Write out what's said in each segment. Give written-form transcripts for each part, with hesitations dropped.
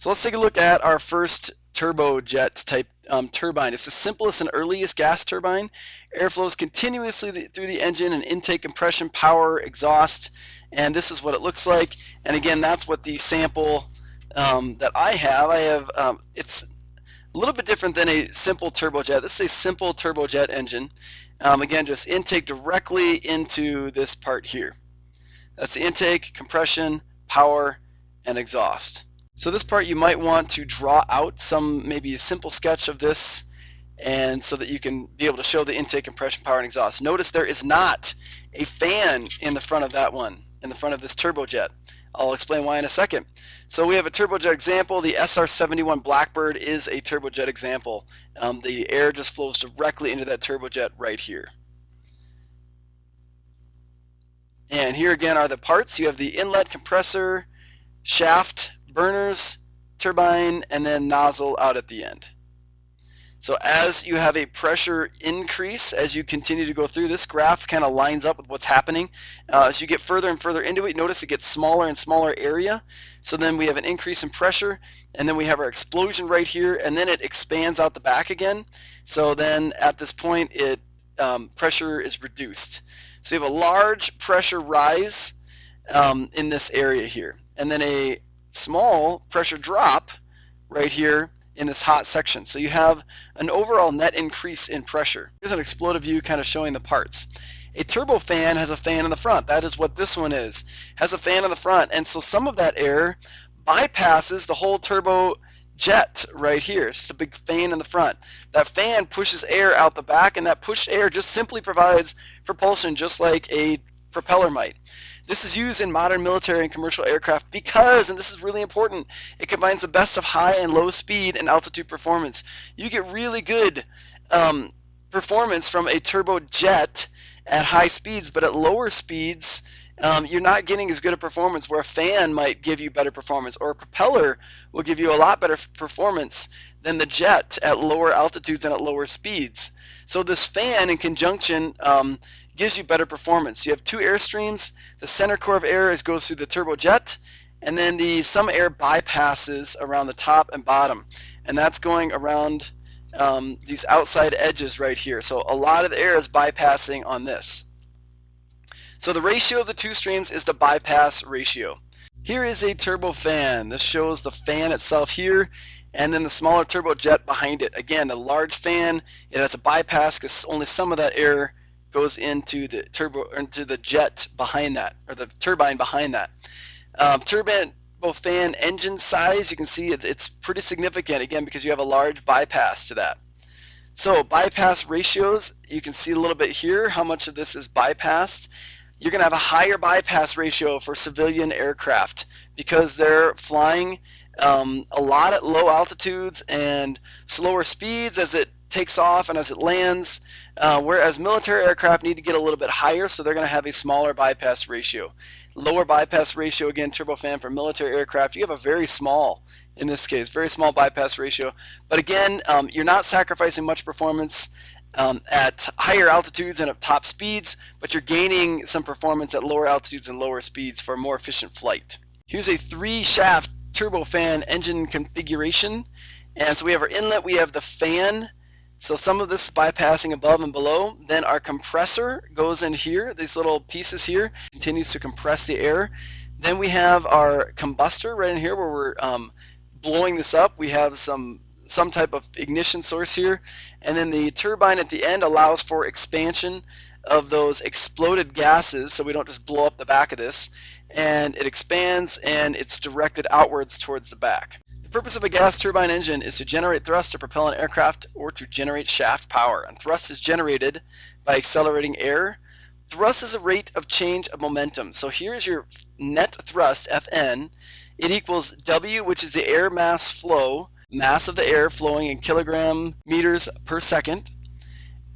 So let's take a look at our first turbojet type turbine. It's the simplest and earliest gas turbine. Air flows continuously through the engine and intake, compression, power, exhaust, and this is what it looks like. And again, that's what the sample that I have. It's a little bit different than a simple turbojet. This is a simple turbojet engine. Again, just intake directly into this part here. That's the intake, compression, power, and exhaust. So this part you might want to draw out maybe a simple sketch of this, and so that you can be able to show the intake, compression, power, and exhaust. Notice there is not a fan in the front of that one, in the front of this turbojet. I'll explain why in a second. So we have a turbojet example. The SR-71 Blackbird is a turbojet example. The air just flows directly into that turbojet right here. And here again are the parts. You have the inlet, compressor, shaft, burners, turbine, and then nozzle out at the end. So as you have a pressure increase, as you continue to go through, this graph kind of lines up with what's happening. As you get further and further into it, notice it gets smaller and smaller area. So then we have an increase in pressure, and then we have our explosion right here, and then it expands out the back again. So then at this point, pressure is reduced. So you have a large pressure rise in this area here, and then a small pressure drop right here in this hot section. So you have an overall net increase in pressure. Here's an exploded view kind of showing the parts. A turbofan has a fan in the front. That is what this one is. Has a fan in the front, and so some of that air bypasses the whole turbojet right here. It's just a big fan in the front. That fan pushes air out the back, and that pushed air just simply provides propulsion, just like a propeller might. This is used in modern military and commercial aircraft because, and this is really important, it combines the best of high and low speed and altitude performance. You get really good performance from a turbojet at high speeds, but at lower speeds, you're not getting as good a performance, where a fan might give you better performance, or a propeller will give you a lot better performance than the jet at lower altitudes and at lower speeds. So this fan in conjunction gives you better performance. You have two air streams. The center core of air goes through the turbojet, and then some air bypasses around the top and bottom, and that's going around these outside edges right here. So a lot of the air is bypassing on this. So the ratio of the two streams is the bypass ratio. Here is a turbofan. This shows the fan itself here, and then the smaller turbojet behind it. Again, the large fan, it has a bypass because only some of that air goes into the jet behind that, or the turbine behind that. Turbofan engine size, you can see it's pretty significant, again, because you have a large bypass to that. So bypass ratios, you can see a little bit here how much of this is bypassed. You're going to have a higher bypass ratio for civilian aircraft because they're flying a lot at low altitudes and slower speeds as it takes off and as it lands, whereas military aircraft need to get a little bit higher, so they're going to have a smaller bypass ratio. Lower bypass ratio, again, turbofan for military aircraft, you have a very small, in this case, very small bypass ratio. But again, you're not sacrificing much performance at higher altitudes and at top speeds, but you're gaining some performance at lower altitudes and lower speeds for a more efficient flight. Here's a 3-shaft turbofan engine configuration. And so we have our inlet, we have the fan. So some of this is bypassing above and below. Then our compressor goes in here, these little pieces here, continues to compress the air. Then we have our combustor right in here where we're blowing this up. We have some type of ignition source here. And then the turbine at the end allows for expansion of those exploded gases, so we don't just blow up the back of this. And it expands, and it's directed outwards towards the back. The purpose of a gas turbine engine is to generate thrust to propel an aircraft or to generate shaft power. And thrust is generated by accelerating air. Thrust is a rate of change of momentum. So here's your net thrust, Fn. It equals W, which is the air mass flow, mass of the air flowing in kilogram meters per second.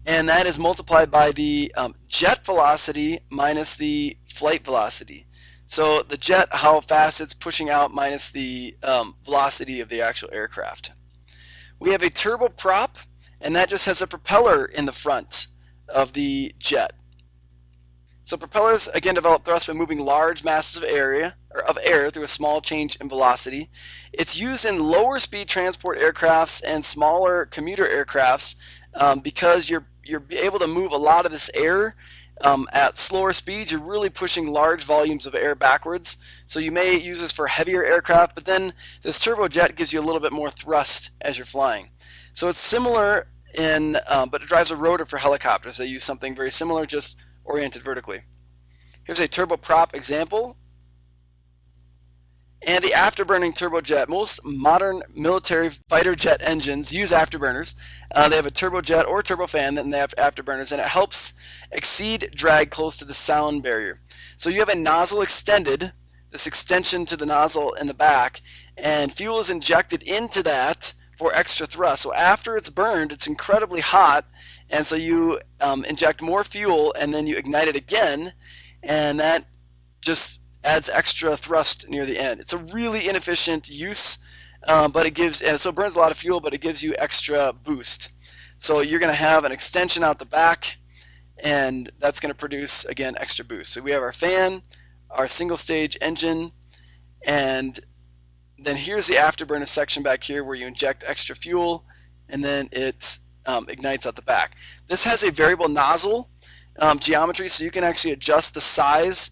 And that is multiplied by the jet velocity minus the flight velocity. So the jet, how fast it's pushing out, minus the velocity of the actual aircraft. We have a turboprop, and that just has a propeller in the front of the jet. So propellers, again, develop thrust by moving large masses of air of air through a small change in velocity. It's used in lower speed transport aircrafts and smaller commuter aircrafts because you're able to move a lot of this air at slower speeds. You're really pushing large volumes of air backwards. So you may use this for heavier aircraft, but then this turbojet gives you a little bit more thrust as you're flying. So it's similar but it drives a rotor for helicopters. They use something very similar, just oriented vertically. Here's a turboprop example. And the afterburning turbojet. Most modern military fighter jet engines use afterburners. They have a turbojet or turbofan, then they have afterburners, and it helps exceed drag close to the sound barrier. So you have a nozzle extended, this extension to the nozzle in the back, and fuel is injected into that for extra thrust. So after it's burned, it's incredibly hot, and so you inject more fuel and then you ignite it again, and that just adds extra thrust near the end. It's a really inefficient use, but it gives, and so it burns a lot of fuel, but it gives you extra boost. So you're going to have an extension out the back, and that's going to produce, again, extra boost. So we have our fan, our single stage engine, and then here's the afterburner section back here where you inject extra fuel, and then it ignites out the back. This has a variable nozzle geometry, so you can actually adjust the size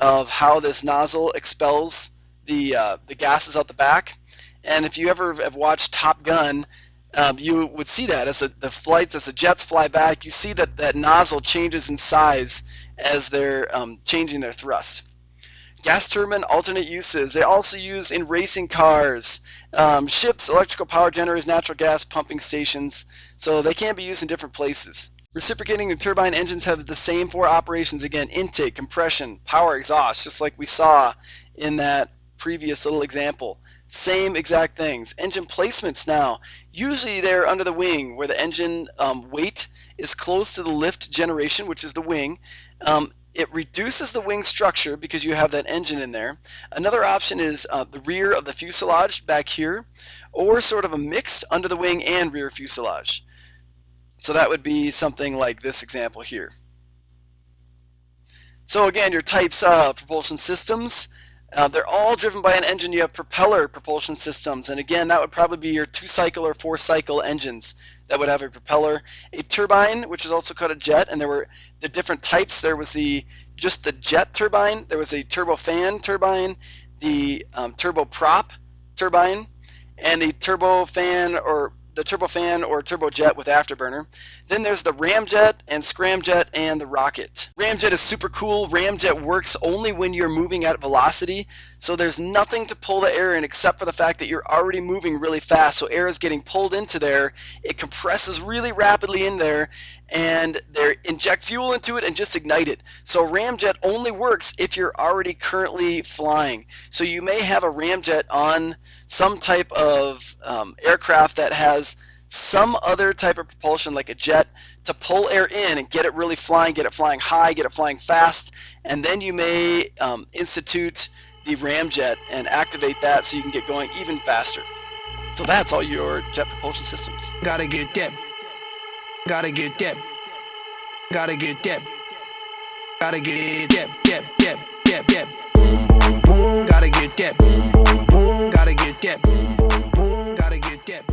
of how this nozzle expels the gases out the back. And if you ever have watched Top Gun, you would see that as the jets fly back, you see that that nozzle changes in size as they're changing their thrust. Gas turbine alternate uses. They also use in racing cars, ships, electrical power generators, natural gas pumping stations. So they can be used in different places. Reciprocating and turbine engines have the same four operations again: intake, compression, power, exhaust, just like we saw in that previous little example. Same exact things. Engine placements now. Usually they're under the wing where the engine weight is close to the lift generation, which is the wing. It reduces the wing structure because you have that engine in there. Another option is the rear of the fuselage back here, or sort of a mixed under the wing and rear fuselage. So that would be something like this example here. So again, your types of propulsion systems, they're all driven by an engine. You have propeller propulsion systems, and again, that would probably be your 2-cycle or 4-cycle engines that would have a propeller. A turbine, which is also called a jet, and there were the different types. There was just the jet turbine, there was a turbofan turbine, the turboprop turbine, and the turbofan or turbojet with afterburner. Then there's the ramjet and scramjet and the rocket. Ramjet is super cool. Ramjet works only when you're moving at velocity, so there's nothing to pull the air in except for the fact that you're already moving really fast, so air is getting pulled into there. It compresses really rapidly in there, and they inject fuel into it and just ignite it. So ramjet only works if you're already currently flying. So you may have a ramjet on some type of aircraft that has some other type of propulsion like a jet to pull air in and get it really flying, get it flying high, get it flying fast, and then you may institute the ramjet and activate that so you can get going even faster. So that's all your jet propulsion systems. Gotta get dip. Gotta get dip. Gotta get dip. Gotta get dip, dip, dip, dip, dip. Boom, boom, boom. Gotta get dip. Boom, boom, boom. Gotta get dip. Boom, boom, boom. Gotta get dip.